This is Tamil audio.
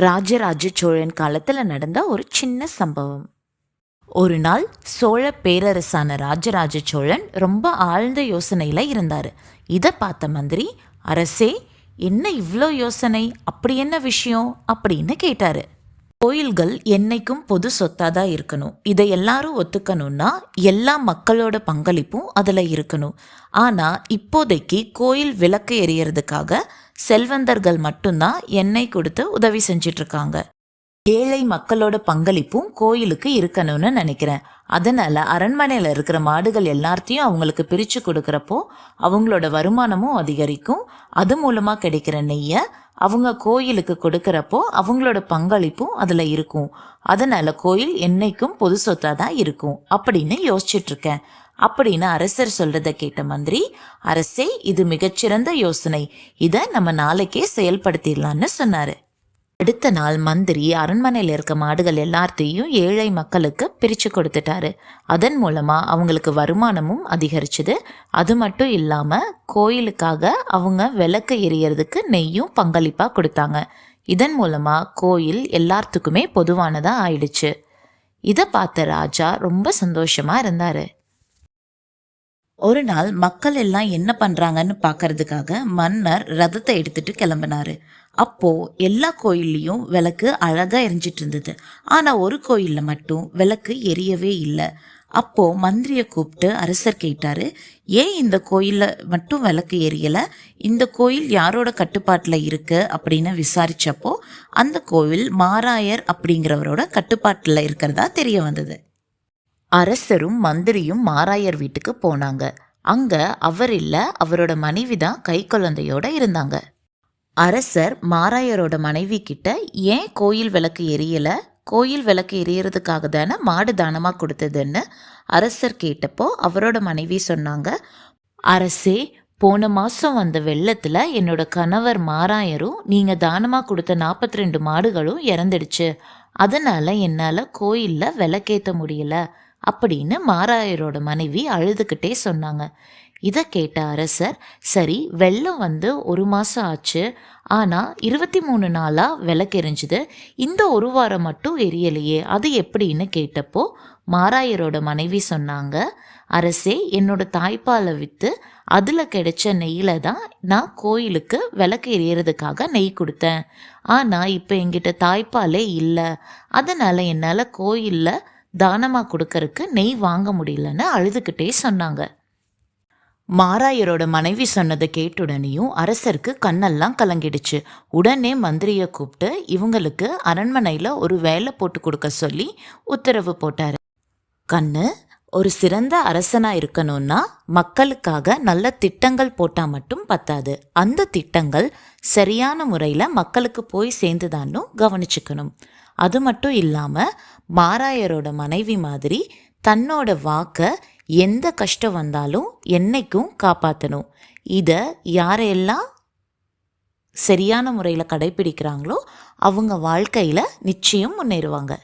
ராஜராஜ சோழன் காலத்தில் நடந்த ஒரு சின்ன சம்பவம். ஒரு நாள் சோழ பேரரசான ராஜராஜ சோழன் ரொம்ப ஆழ்ந்த யோசனையில் இருந்தார். இதை பார்த்த மந்திரி, அரசே, என்ன இவ்வளோ யோசனை, அப்படி என்ன விஷயம் அப்படின்னு கேட்டார். கோயில்கள் என்னைக்கும் பொது சொத்தாக தான் இருக்கணும். இதை எல்லாரும் ஒத்துக்கணும்னா எல்லா மக்களோட பங்களிப்பும் அதில் இருக்கணும். ஆனால் இப்போதைக்கு கோயில் விளக்கு எரியறதுக்காக செல்வந்தர்கள் மட்டும்தான் எண்ணெய் கொடுத்து உதவி செஞ்சிட்ருக்காங்க. ஏழை மக்களோட பங்களிப்பும் கோயிலுக்கு இருக்கணும்னு நினைக்கிறேன். அதனால் அரண்மனையில் இருக்கிற மாடுகள் எல்லாத்தையும் அவங்களுக்கு பிரித்து கொடுக்குறப்போ அவங்களோட வருமானமும் அதிகரிக்கும். அது மூலமாக கிடைக்கிற நெய்யை அவங்க கோயிலுக்கு கொடுக்குறப்போ அவங்களோட பங்களிப்பும் அதில் இருக்கும். அதனால் கோயில் என்னைக்கும் பொது சொத்தாக தான் இருக்கும் அப்படின்னு யோசிச்சுட்ருக்கேன் அப்படின்னு அரசர் சொல்கிறத கேட்ட மந்திரி, அரசே, இது மிகச்சிறந்த யோசனை, இதை நம்ம நாளைக்கே செயல்படுத்திடலான்னு சொன்னார். அடுத்த நாள் மந்திரி அரண்மனையில் இருக்க மாடுகள் எல்லாத்தையும் ஏழை மக்களுக்கு பிரித்து கொடுத்துட்டாரு. அதன் மூலமாக அவங்களுக்கு வருமானமும் அதிகரிச்சுது. அது மட்டும் இல்லாமல் கோயிலுக்காக அவங்க விளக்கு எரியறதுக்கு நெய்யும் பங்களிப்பாக கொடுத்தாங்க. இதன் மூலமாக கோயில் எல்லாத்துக்குமே பொதுவானதாக ஆயிடுச்சு. இதை பார்த்த ராஜா ரொம்ப சந்தோஷமாக இருந்தார். ஒரு நாள் மக்கள் எல்லாம் என்ன பண்ணுறாங்கன்னு பார்க்கறதுக்காக மன்னர் ரதத்தை எடுத்துட்டு கிளம்பினாரு. அப்போது எல்லா கோயில்லையும் விளக்கு அழகாக எரிஞ்சிட்டு இருந்தது. ஆனால் ஒரு கோயிலில் மட்டும் விளக்கு எரியவே இல்லை. அப்போது மந்திரியை கூப்பிட்டு அரசர் கேட்டார், ஏன் இந்த கோயிலில் மட்டும் விளக்கு எரியலை, இந்த கோயில் யாரோட கட்டுப்பாட்டில் இருக்கு அப்படின்னு விசாரித்தப்போ அந்த கோவில் மாராயர் அப்படிங்கிறவரோட கட்டுப்பாட்டில் இருக்கிறதா தெரிய வந்தது. அரசரும் மந்திரியும் மாராயர் வீட்டுக்கு போனாங்க. அங்கே அவர் இல்லை, அவரோட மனைவி தான் கை குழந்தையோட இருந்தாங்க. அரசர் மாராயரோட மனைவி கிட்ட, ஏன் கோயில் விளக்கு எரியலை, கோயில் விளக்கு எரியறதுக்காக தானே மாடு தானமாக கொடுத்ததுன்னு அரசர் கேட்டப்போ அவரோட மனைவி சொன்னாங்க, அரசே, போன மாதம் வந்த வெள்ளத்தில் என்னோட கணவர் மாராயரும் நீங்கள் தானமாக கொடுத்த 42 மாடுகளும் இறந்துடுச்சு. அதனால் என்னால் கோயிலில் விளக்கேற்ற முடியல அப்படின்னு மாராயரோட மனைவி அழுதுகிட்டே சொன்னாங்க. இதை கேட்ட அரசர், சரி, வெள்ளம் வந்து 1 மாதம் ஆச்சு, ஆனால் 23 நாளாக விளக்கு எரிஞ்சுது, இந்த ஒரு வாரம் மட்டும் எரியலையே, அது எப்படின்னு கேட்டப்போ மாராயரோட மனைவி சொன்னாங்க, அரசே, என்னோட தாய்ப்பாலை விற்று அதில் கிடைச்ச நெய்யில் தான் நான் கோயிலுக்கு விளக்கு எரியறதுக்காக நெய் கொடுத்தேன். ஆனால் இப்போ என்கிட்ட தாய்ப்பாலே இல்லை, அதனால் என்னால் கோயிலில் தானமாக கொடுக்கறக்கு நெய் வாங்க முடியலன்னு அழுதுகிட்டே சொன்னாங்க. மாராயரோட மனைவி சொன்னதை கேட்டுடனேயும் அரசருக்கு கண்ணெல்லாம் கலங்கிடுச்சு. உடனே மந்திரியை கூப்பிட்டு இவங்களுக்கு அரண்மனையில் ஒரு வேலை போட்டு கொடுக்க சொல்லி உத்தரவு போட்டார். கண்ணு, ஒரு சிறந்த அரசனாக இருக்கணும்னா மக்களுக்காக நல்ல திட்டங்கள் போட்டால் மட்டும் பத்தாது. அந்த திட்டங்கள் சரியான முறையில் மக்களுக்கு போய் சேர்ந்துதான்னு கவனிச்சுக்கணும். அது மட்டும் இல்லாமல் மாராயரோட மனைவி மாதிரி தன்னோட வாக்கை எந்த கஷ்டம் வந்தாலும் என்னைக்கும் காப்பாற்றணும். இதை யாரெல்லாம் சரியான முறையில் கடைப்பிடிக்கிறாங்களோ அவங்க வாழ்க்கையில் நிச்சயம் முன்னேறுவாங்க.